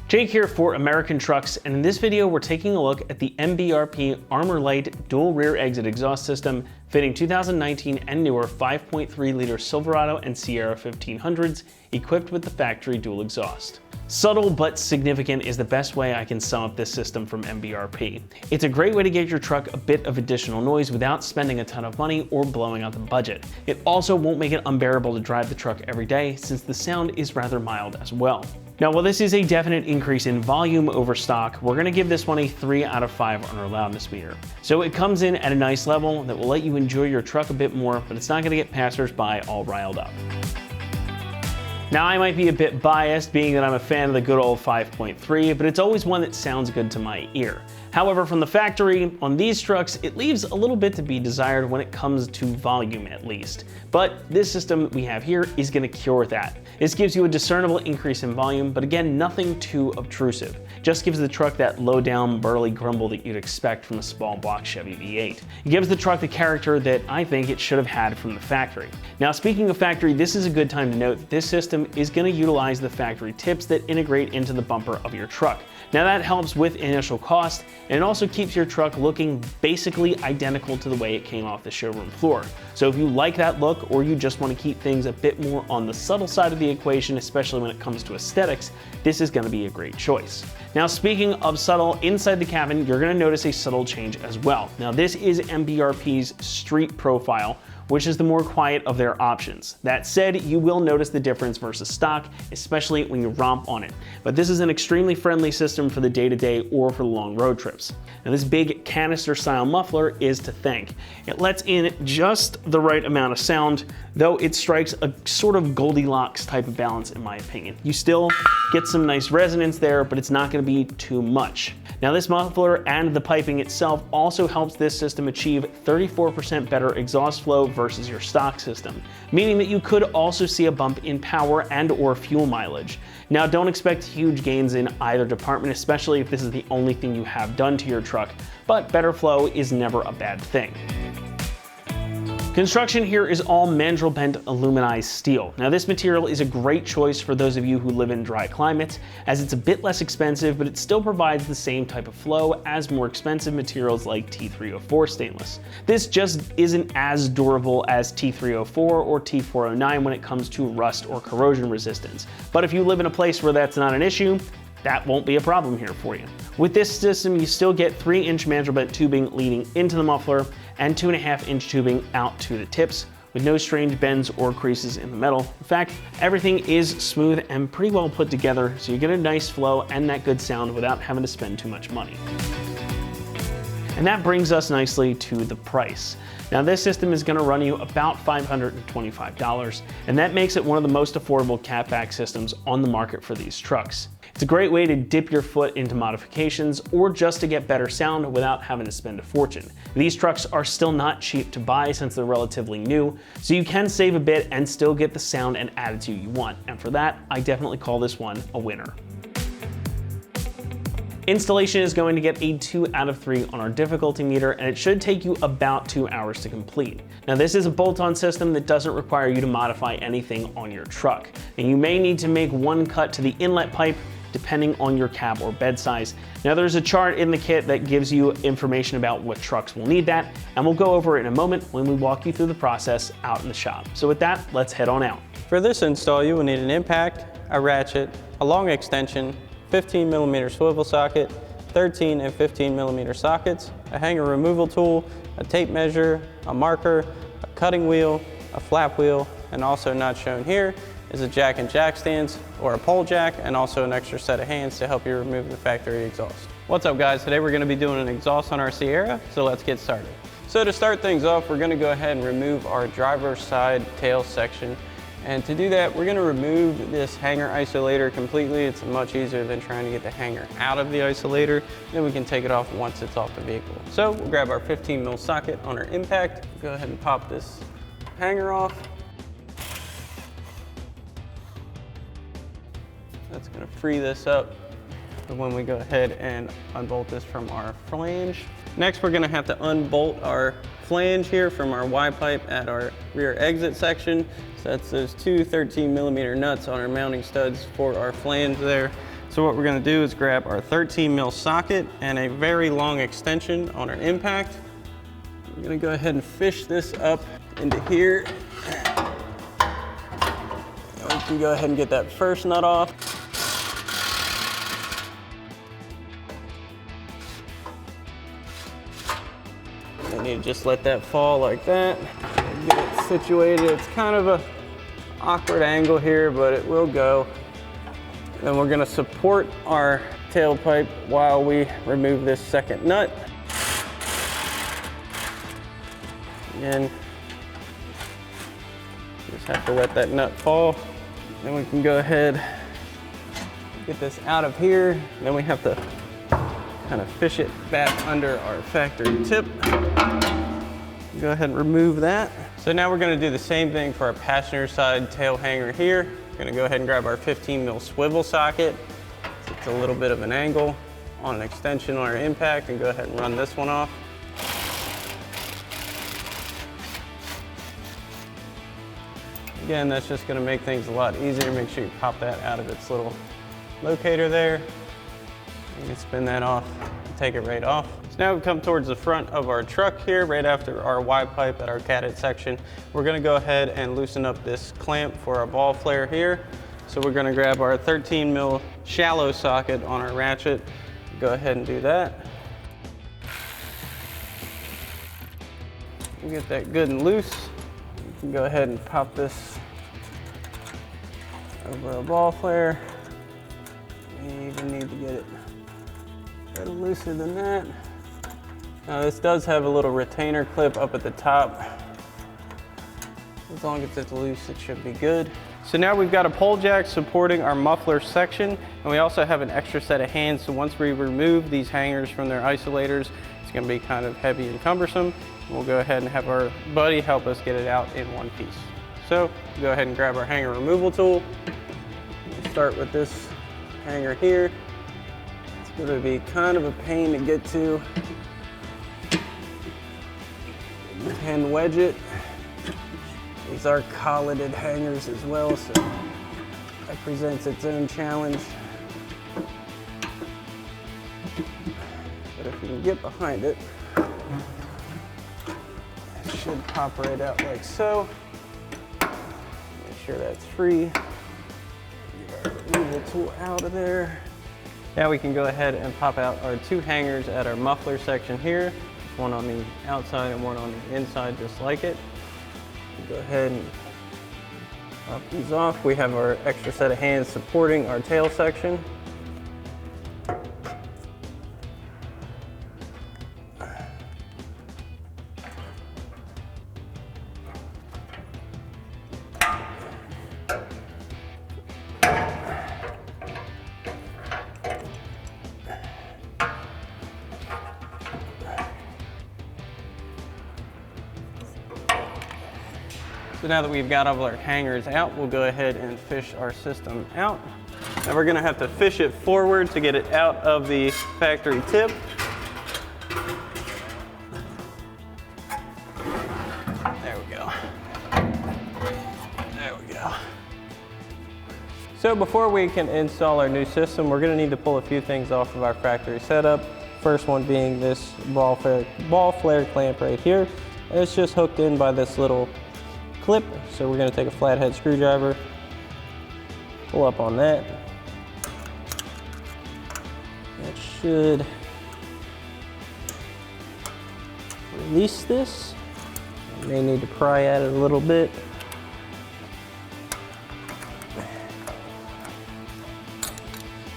Jake here for American Trucks, and in this video we're taking a look at the MBRP Armor Light dual rear exit exhaust system fitting 2019 and newer 5.3 liter Silverado and Sierra 1500s equipped with the factory dual exhaust. Subtle but significant is the best way I can sum up this system from MBRP. It's a great way to get your truck a bit of additional noise without spending a ton of money or blowing out the budget. It also won't make it unbearable to drive the truck every day since the sound is rather mild as well. Now, while this is a definite increase in volume over stock, we're gonna give this one a 3 out of 5 on our loudness meter. So it comes in at a nice level that will let you enjoy your truck a bit more, but it's not gonna get passersby all riled up. Now, I might be a bit biased being that I'm a fan of the good old 5.3, but it's always one that sounds good to my ear. However, from the factory, on these trucks, it leaves a little bit to be desired when it comes to volume at least. But this system that we have here is gonna cure that. This gives you a discernible increase in volume, but again, nothing too obtrusive. Just gives the truck that low down, burly grumble that you'd expect from a small block Chevy V8. It gives the truck the character that I think it should have had from the factory. Now, speaking of factory, this is a good time to note that this system is gonna utilize the factory tips that integrate into the bumper of your truck. Now that helps with initial cost, and it also keeps your truck looking basically identical to the way it came off the showroom floor. So if you like that look, or you just want to keep things a bit more on the subtle side of the equation, especially when it comes to aesthetics, this is going to be a great choice. Now, speaking of subtle, inside the cabin, you're going to notice a subtle change as well. Now, this is MBRP's Street Profile, which is the more quiet of their options. That said, you will notice the difference versus stock, especially when you romp on it. But this is an extremely friendly system for the day-to-day or for the long road trips. Now, this big canister style muffler is to thank. It lets in just the right amount of sound, though it strikes a sort of Goldilocks type of balance in my opinion. You still get some nice resonance there, but it's not gonna be too much. Now, this muffler and the piping itself also helps this system achieve 34% better exhaust flow versus your stock system, meaning that you could also see a bump in power and or fuel mileage. Now, don't expect huge gains in either department, especially if this is the only thing you have done to your truck, but better flow is never a bad thing. Construction here is all mandrel bent aluminized steel. Now, this material is a great choice for those of you who live in dry climates, as it's a bit less expensive, but it still provides the same type of flow as more expensive materials like T304 stainless. This just isn't as durable as T304 or T409 when it comes to rust or corrosion resistance. But if you live in a place where that's not an issue, that won't be a problem here for you. With this system, you still get 3-inch mandrel bent tubing leading into the muffler and 2.5-inch tubing out to the tips, with no strange bends or creases in the metal. In fact, everything is smooth and pretty well put together, so you get a nice flow and that good sound without having to spend too much money. And that brings us nicely to the price. Now, this system is gonna run you about $525, and that makes it one of the most affordable catback systems on the market for these trucks. It's a great way to dip your foot into modifications or just to get better sound without having to spend a fortune. These trucks are still not cheap to buy since they're relatively new, so you can save a bit and still get the sound and attitude you want. And for that, I definitely call this one a winner. Installation is going to get a 2 out of 3 on our difficulty meter, and it should take you about 2 hours to complete. Now, this is a bolt-on system that doesn't require you to modify anything on your truck, and you may need to make one cut to the inlet pipe depending on your cab or bed size. Now, there's a chart in the kit that gives you information about what trucks will need that, and we'll go over it in a moment when we walk you through the process out in the shop. So with that, let's head on out. For this install, you will need an impact, a ratchet, a long extension, 15mm swivel socket, 13 and 15mm sockets, a hanger removal tool, a tape measure, a marker, a cutting wheel, a flap wheel, and also not shown here is a jack and jack stands or a pole jack, and also an extra set of hands to help you remove the factory exhaust. What's up, guys? Today we're going to be doing an exhaust on our Sierra, so let's get started. So to start things off, we're going to go ahead and remove our driver's side tail section. And to do that, we're going to remove this hanger isolator completely. It's much easier than trying to get the hanger out of the isolator. Then we can take it off once it's off the vehicle. So we'll grab our 15mm socket on our impact, go ahead and pop this hanger off. That's going to free this up when we go ahead and unbolt this from our flange. Next, we're going to have to unbolt our flange here from our Y-pipe at our rear exit section. So that's those two 13mm nuts on our mounting studs for our flange there. So what we're gonna do is grab our 13 mil socket and a very long extension on our impact. We're gonna go ahead and fish this up into here. And we can go ahead and get that first nut off. And you just let that fall like that. Get it situated. It's kind of a awkward angle here, but it will go. Then we're gonna support our tailpipe while we remove this second nut. Again, just have to let that nut fall. Then we can go ahead, get this out of here. Then we have to kind of fish it back under our factory tip. Go ahead and remove that. So now we're gonna do the same thing for our passenger side tail hanger here. Gonna go ahead and grab our 15 mil swivel socket. It's a little bit of an angle on an extension on our impact, and go ahead and run this one off. Again, that's just gonna make things a lot easier. Make sure you pop that out of its little locator there. You can spin that off and take it right off. So now we come towards the front of our truck here, right after our Y pipe at our caddy section. We're gonna go ahead and loosen up this clamp for our ball flare here. So we're gonna grab our 13 mil shallow socket on our ratchet. Go ahead and do that. We'll get that good and loose. You can go ahead and pop this over a ball flare. You even need to get it a little looser than that. Now this does have a little retainer clip up at the top. As long as it's loose, it should be good. So now we've got a pole jack supporting our muffler section, and we also have an extra set of hands. So once we remove these hangers from their isolators, it's gonna be kind of heavy and cumbersome. We'll go ahead and have our buddy help us get it out in one piece. So go ahead and grab our hanger removal tool. We'll start with this hanger here. It's gonna be kind of a pain to get to. Hand wedge it. These are colleted hangers as well, so that presents its own challenge. But if you can get behind it, it should pop right out like so. Make sure that's free. Get our removal tool out of there. Now we can go ahead and pop out our two hangers at our muffler section here. One on the outside and one on the inside, just like it. Go ahead and pop these off. We have our extra set of hands supporting our tail section. So now that we've got all of our hangers out, we'll go ahead and fish our system out. Now we're gonna have to fish it forward to get it out of the factory tip. There we go. There we go. So before we can install our new system, we're gonna need to pull a few things off of our factory setup. First one being this ball flare clamp right here. And it's just hooked in by this little clip. So we're going to take a flathead screwdriver, pull up on that. That should release this. You may need to pry at it a little bit.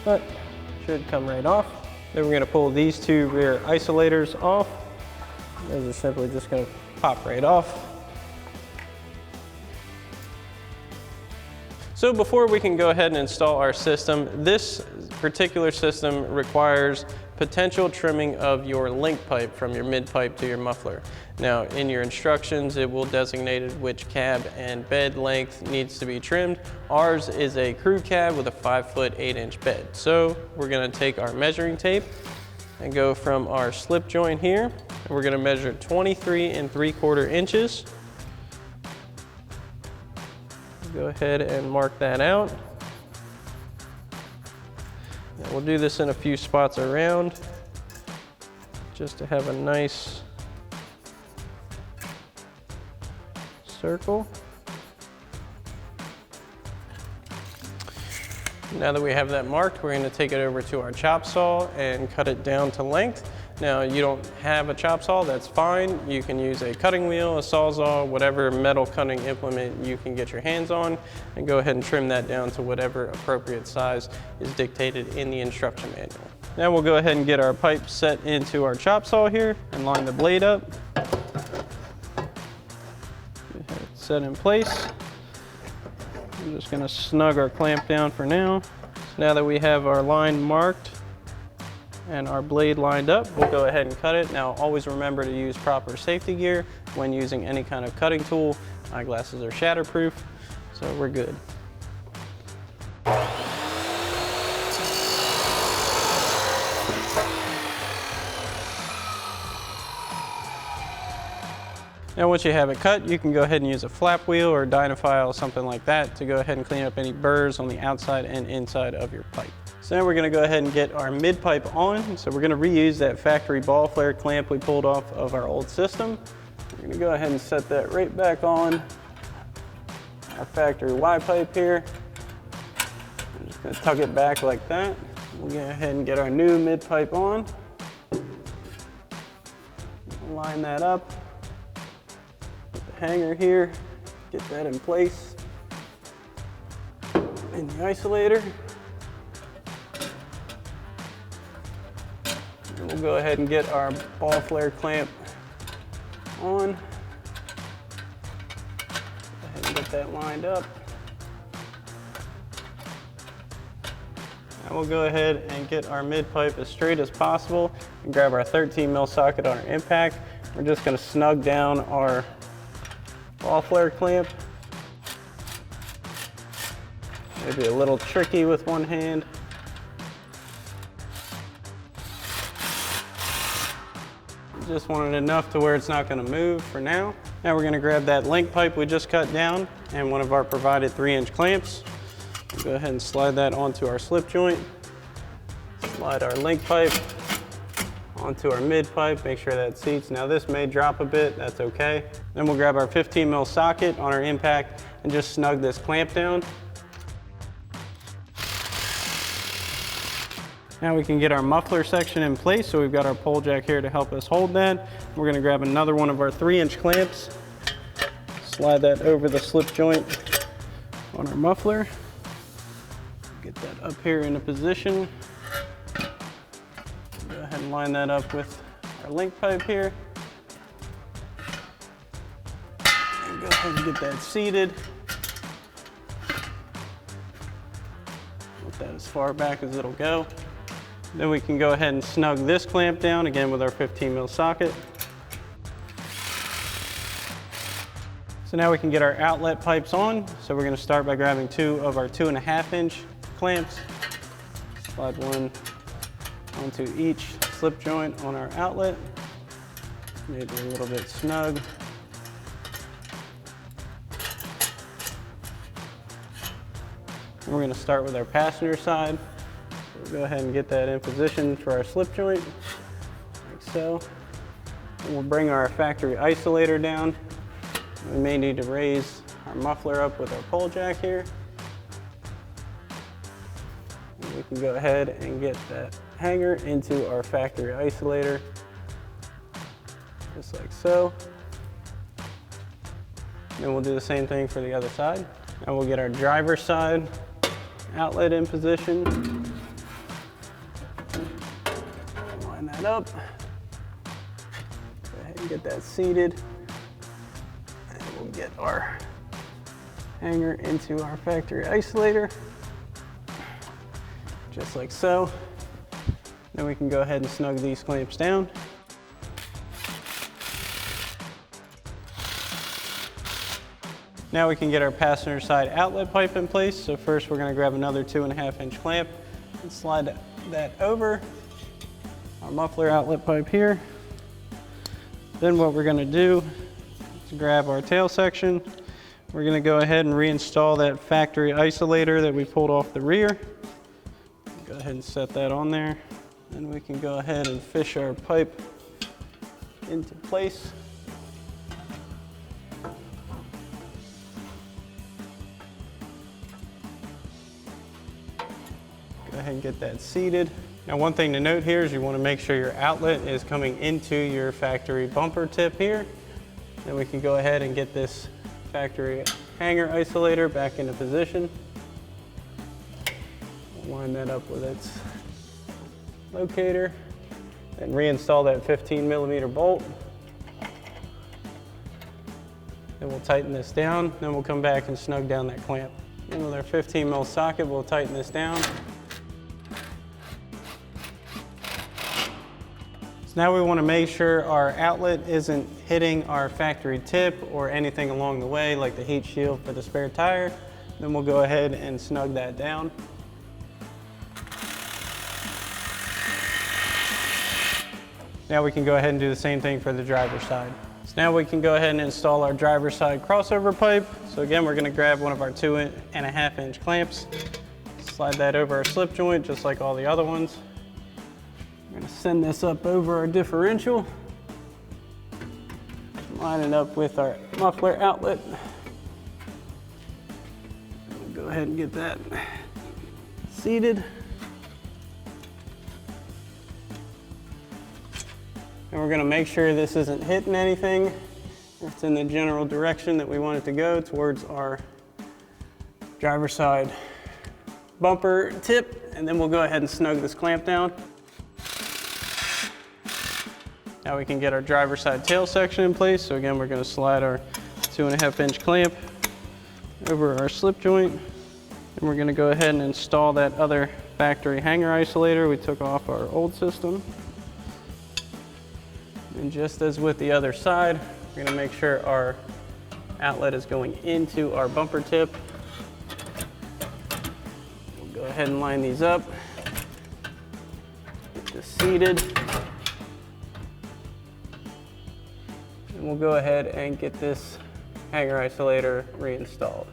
But should come right off. Then we're going to pull these two rear isolators off. Those are simply just going to pop right off. So before we can go ahead and install our system, this particular system requires potential trimming of your link pipe from your mid pipe to your muffler. Now in your instructions it will designate which cab and bed length needs to be trimmed. Ours is a crew cab with a 5-foot 8-inch bed. So we're going to take our measuring tape and go from our slip joint here, and we're going to measure 23 3/4 inches. Go ahead and mark that out. Now we'll do this in a few spots around, just to have a nice circle. Now that we have that marked, we're going to take it over to our chop saw and cut it down to length. Now, you don't have a chop saw, that's fine. You can use a cutting wheel, a sawzall, whatever metal cutting implement you can get your hands on, and go ahead and trim that down to whatever appropriate size is dictated in the instruction manual. Now we'll go ahead and get our pipe set into our chop saw here and line the blade up. Set in place. I'm just going to snug our clamp down for now. So now that we have our line marked and our blade lined up, we'll go ahead and cut it. Now always remember to use proper safety gear when using any kind of cutting tool. Eyeglasses are shatterproof, so we're good. Now once you have it cut, you can go ahead and use a flap wheel or Dynafile, something like that, to go ahead and clean up any burrs on the outside and inside of your pipe. So now we're going to go ahead and get our mid pipe on. So we're going to reuse that factory ball flare clamp we pulled off of our old system. We're going to go ahead and set that right back on our factory Y pipe here. I'm just going to tuck it back like that. We'll go ahead and get our new mid pipe on. Line that up. Hanger here, get that in place in the isolator. And we'll go ahead and get our ball flare clamp on. Go ahead and get that lined up. Now we'll go ahead and get our mid pipe as straight as possible and grab our 13 mil socket on our impact. We're just going to snug down our ball flare clamp. Maybe a little tricky with one hand. Just want it enough to where it's not going to move for now. Now we're going to grab that link pipe we just cut down and one of our provided 3-inch clamps. We'll go ahead and slide that onto our slip joint. Slide our link pipe onto our mid pipe, make sure that seats. Now this may drop a bit, that's okay. Then we'll grab our 15 mil socket on our impact and just snug this clamp down. Now we can get our muffler section in place, so we've got our pole jack here to help us hold that. We're going to grab another one of our 3-inch clamps, slide that over the slip joint on our muffler, get that up here in a position. Go ahead and line that up with our link pipe here. And go ahead and get that seated. Put that as far back as it'll go. Then we can go ahead and snug this clamp down, again with our 15 mil socket. So now we can get our outlet pipes on. So we're going to start by grabbing 2 of our 2.5-inch clamps. Slide one onto each slip joint on our outlet. Maybe a little bit snug. And we're going to start with our passenger side. We'll go ahead and get that in position for our slip joint, like so. And we'll bring our factory isolator down. We may need to raise our muffler up with our pole jack here. And we can go ahead and get that hanger into our factory isolator, just like so. Then we'll do the same thing for the other side. Now we'll get our driver's side outlet in position. Line that up. Go ahead and get that seated. And we'll get our hanger into our factory isolator, just like so. Then we can go ahead and snug these clamps down. Now we can get our passenger side outlet pipe in place. So first we're going to grab another 2.5-inch clamp and slide that over our muffler outlet pipe here. Then what we're going to do is grab our tail section. We're going to go ahead and reinstall that factory isolator that we pulled off the rear. Go Go ahead and set that on there. And we can go ahead and fish our pipe into place. Go ahead and get that seated. Now, one thing to note here is you want to make sure your outlet is coming into your factory bumper tip here. Then we can go ahead and get this factory hanger isolator back into position. Line that up with its locator and reinstall that 15mm bolt. Then we'll tighten this down. Then we'll come back and snug down that clamp. And with our 15mm socket, we'll tighten this down. So now we want to make sure our outlet isn't hitting our factory tip or anything along the way, like the heat shield for the spare tire. Then we'll go ahead and snug that down. Now we can go ahead and do the same thing for the driver's side. So now we can go ahead and install our driver's side crossover pipe. So again, we're going to grab one of our 2.5-inch clamps, slide that over our slip joint just like all the other ones. We're going to send this up over our differential, line it up with our muffler outlet. We'll go ahead and get that seated. And we're going to make sure this isn't hitting anything. It's in the general direction that we want it to go towards our driver's side bumper tip. And then we'll go ahead and snug this clamp down. Now we can get our driver's side tail section in place. So again, we're going to slide our 2.5-inch clamp over our slip joint. And we're going to go ahead and install that other factory hanger isolator we took off our old system. And just as with the other side, we're going to make sure our outlet is going into our bumper tip. We'll go ahead and line these up. Get this seated. And we'll go ahead and get this hanger isolator reinstalled.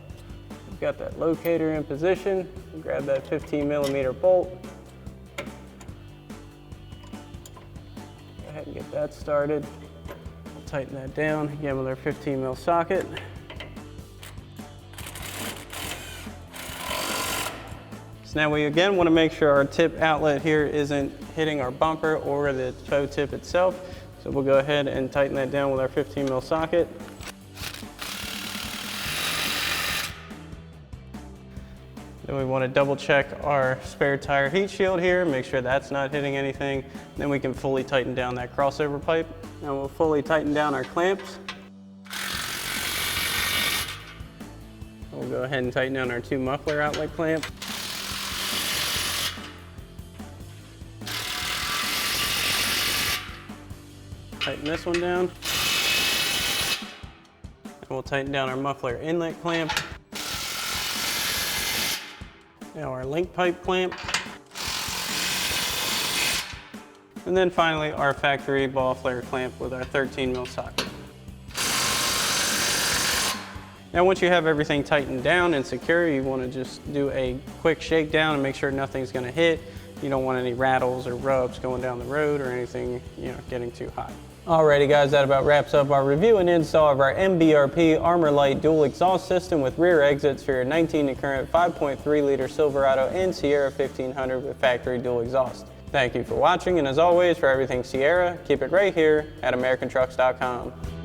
We've got that locator in position. We'll grab that 15mm bolt. Go ahead and get that started. We'll tighten that down again with our 15mm socket. So now we again want to make sure our tip outlet here isn't hitting our bumper or the toe tip itself. So we'll go ahead and tighten that down with our 15mm socket. Then we want to double check our spare tire heat shield here, make sure that's not hitting anything. Then we can fully tighten down that crossover pipe. Now we'll fully tighten down our clamps. We'll go ahead and tighten down our 2 muffler outlet clamps. Tighten this one down. And we'll tighten down our muffler inlet clamp. Now our link pipe clamp. And then finally our factory ball flare clamp with our 13mm socket. Now once you have everything tightened down and secure, you want to just do a quick shakedown and make sure nothing's going to hit. You don't want any rattles or rubs going down the road or anything, getting too hot. Alrighty guys, that about wraps up our review and install of our MBRP ArmorLite dual exhaust system with rear exits for your 19 to current 5.3 liter Silverado and Sierra 1500 with factory dual exhaust. Thank you for watching, and as always, for everything Sierra, keep it right here at AmericanTrucks.com.